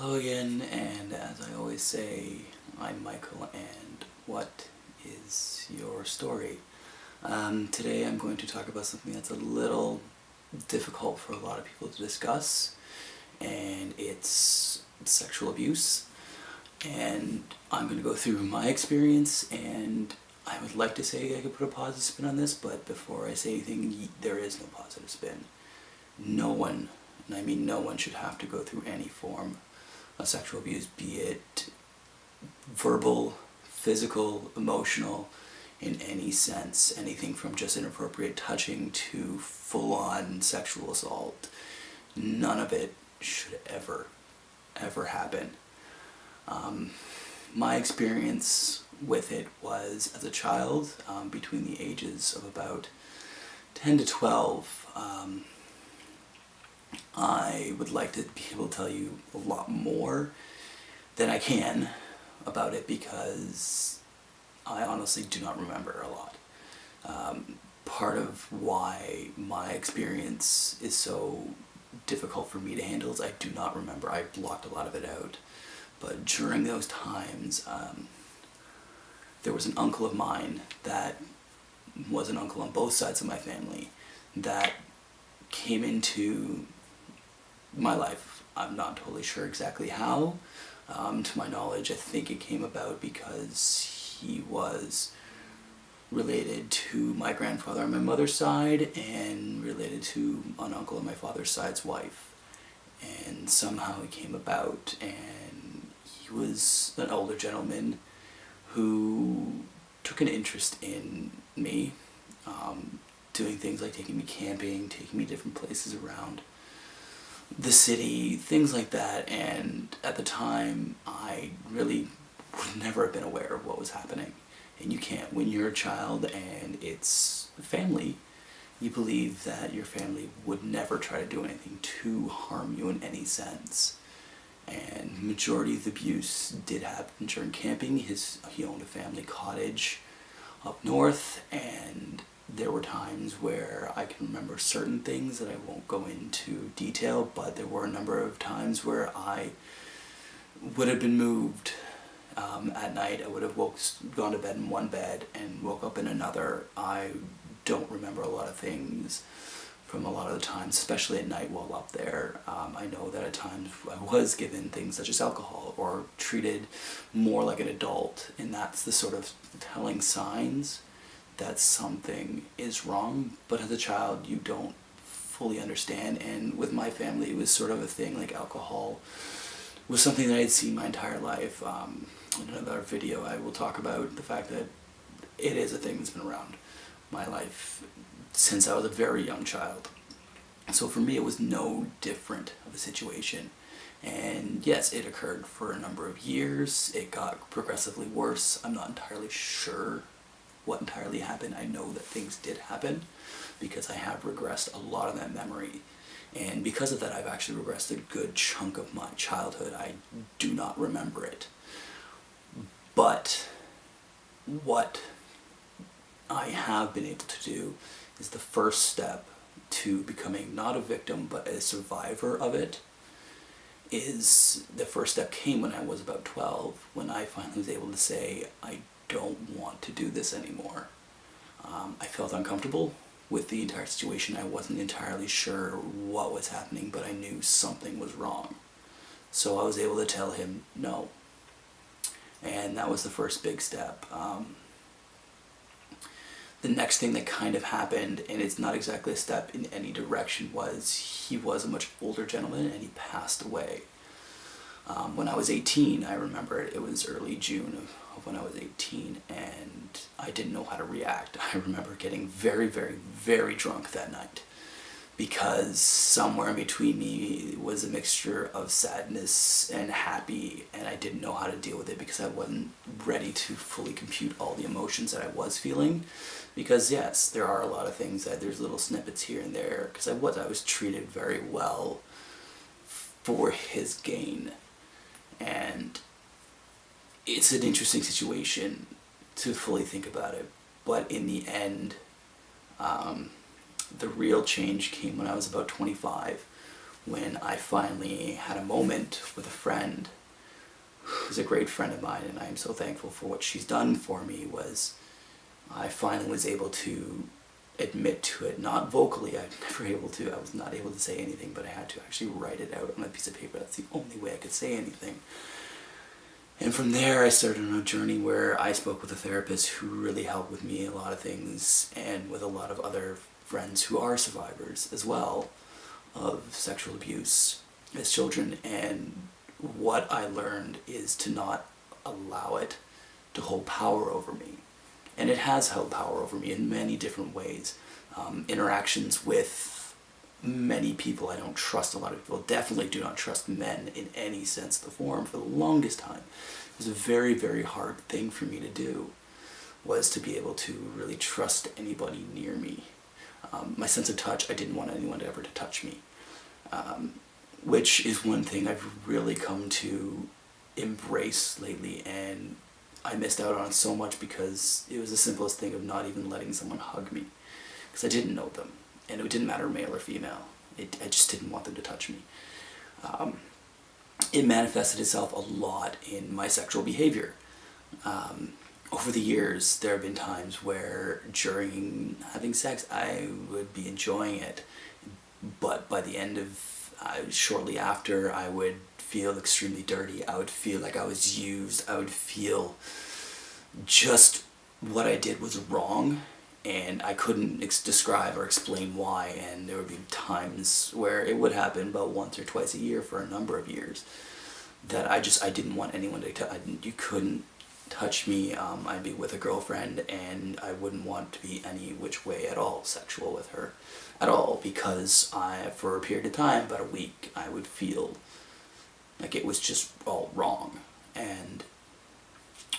Hello again, and as I always say, I'm Michael, and what is your story? Today I'm going to talk about something that's a little difficult for a lot of people to discuss, and it's sexual abuse. And I'm going to go through my experience, and I would like to say I could put a positive spin on this, but before I say anything, there is no positive spin. No one, and I mean no one, should have to go through any form of sexual abuse, be it verbal, physical, emotional, in any sense. Anything from just inappropriate touching to full-on sexual assault. None of it should ever happen. My experience with it was as a child, between the ages of about 10 to 12. I would like to be able to tell you a lot more than I can about it because I honestly do not remember a lot. Part of why my experience is so difficult for me to handle is I do not remember. I blocked a lot of it out. But during those times, there was an uncle of mine that was an uncle on both sides of my family that came into my life. I'm not totally sure exactly how. To my knowledge, I think it came about because he was related to my grandfather on my mother's side and related to an uncle on my father's side's wife. And somehow it came about, and he was an older gentleman who took an interest in me, doing things like taking me camping, taking me different places around the city, things like that. And at the time, I really would never have been aware of what was happening. And you can't, when you're a child and it's family, you believe that your family would never try to do anything to harm you in any sense. And majority of the abuse did happen during camping. He owned a family cottage up north, and there were times where I can remember certain things that I won't go into detail, but there were a number of times where I would have been moved at night. I would have gone to bed in one bed and woke up in another. I don't remember a lot of things from a lot of the times, especially at night while up there. I know that at times I was given things such as alcohol or treated more like an adult, and that's the sort of telling signs that something is wrong. But as a child, you don't fully understand, and with my family, it was sort of a thing. Like alcohol was something that I had seen my entire life. In another video, I will talk about the fact that it is a thing that's been around my life since I was a very young child. So for me, it was no different of a situation. And yes, it occurred for a number of years. It got progressively worse. I'm not entirely sure what entirely happened. I know that things did happen because I have regressed a lot of that memory. And because of that, I've actually regressed a good chunk of my childhood. I do not remember it. But what I have been able to do is the first step to becoming not a victim but a survivor of it. Is the first step came when I was about 12, when I finally was able to say, I don't want to do this anymore. I felt uncomfortable with the entire situation. I wasn't entirely sure what was happening, but I knew something was wrong. So I was able to tell him no. And that was the first big step. The next thing that kind of happened, and it's not exactly a step in any direction, was he was a much older gentleman and he passed away. When I was 18, I remember it was early June of when I was 18, and I didn't know how to react. I remember getting very, very, very drunk that night because somewhere in between me was a mixture of sadness and happy, and I didn't know how to deal with it because I wasn't ready to fully compute all the emotions that I was feeling. Because yes, there are a lot of things that there's little snippets here and there, because I was treated very well for his gain. And it's an interesting situation to fully think about it. But in the end, the real change came when I was about 25, when I finally had a moment with a friend who's a great friend of mine, and I am so thankful for what she's done for me, was I finally was able to admit to it, not vocally. I was not able to say anything, but I had to actually write it out on a piece of paper. That's the only way I could say anything. And from there I started on a journey where I spoke with a therapist who really helped with me a lot of things, and with a lot of other friends who are survivors as well of sexual abuse as children. And what I learned is to not allow it to hold power over me. And it has held power over me in many different ways. Interactions with many people. I don't trust a lot of people. Definitely do not trust men in any sense of the form for the longest time. It was a very, very hard thing for me to do, was to be able to really trust anybody near me. My sense of touch, I didn't want anyone ever to touch me. Which is one thing I've really come to embrace lately, and I missed out on so much because it was the simplest thing of not even letting someone hug me, because I didn't know them, and it didn't matter male or female. I just didn't want them to touch me. It manifested itself a lot in my sexual behavior. Over the years, there have been times where during having sex, I would be enjoying it, but by the end of, shortly after, I would feel extremely dirty. I would feel like I was used. I would feel just what I did was wrong, and I couldn't describe or explain why. And there would be times where it would happen about once or twice a year for a number of years that I didn't want anyone to you couldn't touch me. I'd be with a girlfriend and I wouldn't want to be any which way at all sexual with her at all, because for a period of time, about a week, I would feel like it was just all wrong. And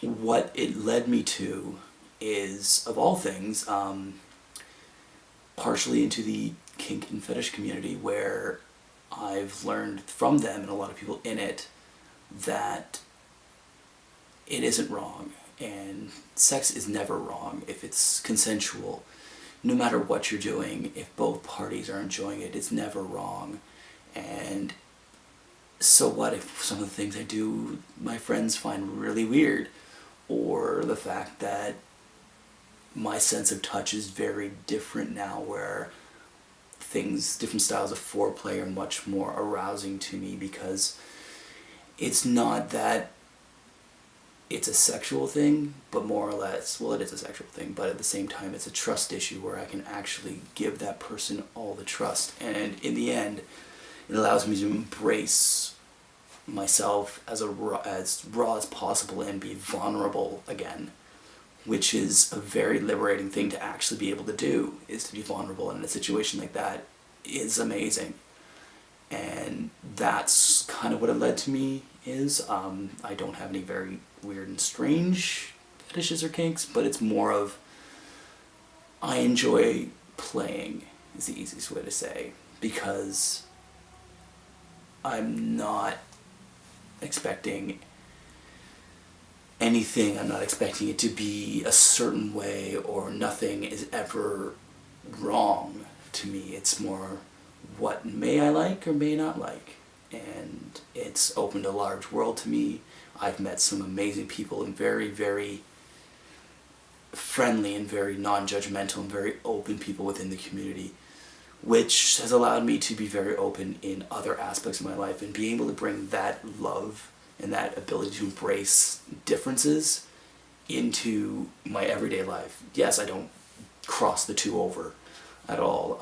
what it led me to is, of all things, partially into the kink and fetish community, where I've learned from them and a lot of people in it that it isn't wrong, and sex is never wrong if it's consensual. No matter what you're doing, if both parties are enjoying it, it's never wrong. And so what if some of the things I do my friends find really weird, or the fact that my sense of touch is very different now, where different styles of foreplay are much more arousing to me, because it's not that it's a sexual thing, but more or less, well, it is a sexual thing, but at the same time it's a trust issue where I can actually give that person all the trust. And in the end, it allows me to embrace myself as raw as possible and be vulnerable again, which is a very liberating thing to actually be able to do, is to be vulnerable. And in a situation like that is amazing. And that's kind of what it led to me is. I don't have any very weird and strange fetishes or kinks, but it's more of, I enjoy playing, is the easiest way to say, because I'm not expecting anything. I'm not expecting it to be a certain way, or nothing is ever wrong to me. It's more, what may I like or may not like, and it's opened a large world to me. I've met some amazing people, and very, very friendly and very non-judgmental and very open people within the community, which has allowed me to be very open in other aspects of my life, and being able to bring that love and that ability to embrace differences into my everyday life. Yes, I don't cross the two over at all.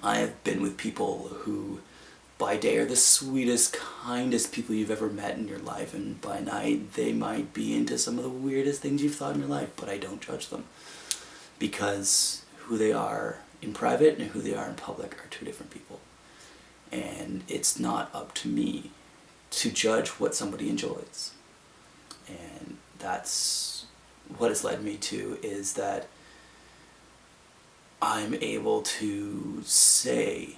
I have been with people who by day are the sweetest, kindest people you've ever met in your life, and by night they might be into some of the weirdest things you've thought in your life, but I don't judge them, because who they are in private and who they are in public are two different people. And it's not up to me to judge what somebody enjoys. And that's what it's led me to, is that I'm able to say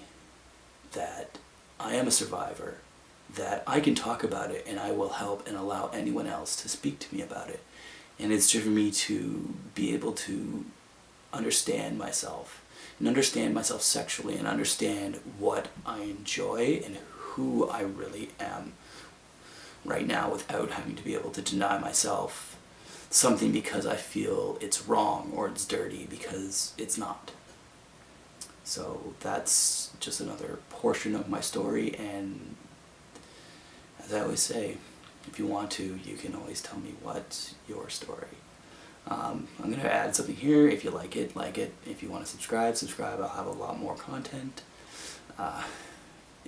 that I am a survivor, that I can talk about it, and I will help and allow anyone else to speak to me about it. And it's driven me to be able to understand myself, and understand myself sexually, and understand what I enjoy and who I really am right now, without having to be able to deny myself something because I feel it's wrong or it's dirty, because it's not. So that's just another portion of my story, and as I always say, if you want to, you can always tell me what's your story. I'm going to add something here. If you like it, like it. If you want to subscribe, subscribe. I'll have a lot more content.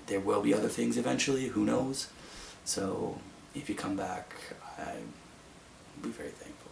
There will be other things eventually, who knows. So if you come back, I'll be very thankful.